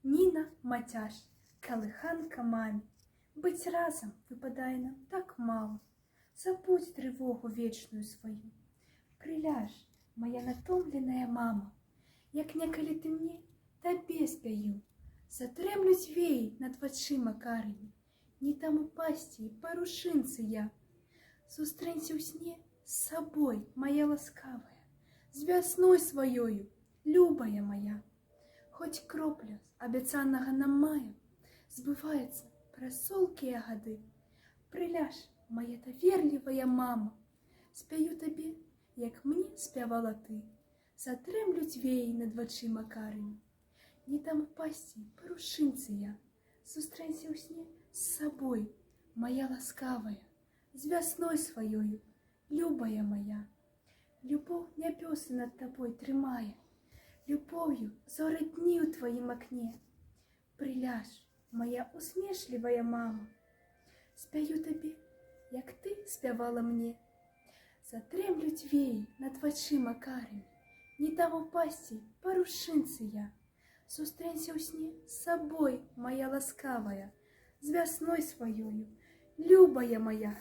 Ніна Матяш, калиханка мамі. Быть разом випадає нам так мало. Забудь тривогу вечную свою. Приляж, моя натомленная мама, як некалі ты мне, табе спяю. Затрэмлюць веі над вачыма карымі, не там упасці і парушынцы я. Сустрэнься ў сне з сабой, моя ласкавая, з вясной сваёю, любая моя. Хоць кропля з абяцанага нам мая збываецца праз солкія гады. Приляж, моя даверлівая мама, спяю табе, як мне спявала ты. Затрэмлюць веі над вачыма карымі, не там упасці парушынцы я. Сустрэнься ў сне з сабой, моя ласкавая, з вясной сваёю, любая моя. Любоў нябёсы над табой трымае, любов'ю зоры дні ў тваім акне. Приляж, моя усмешлівая мама, спяю табе, як ты спявала мне. Затрэмлюць веі над вачыма карымі, не там упасці парушынцы я. Сустрэнься ў сне з сабой, моя ласкавая, з вясной сваёю, любая моя.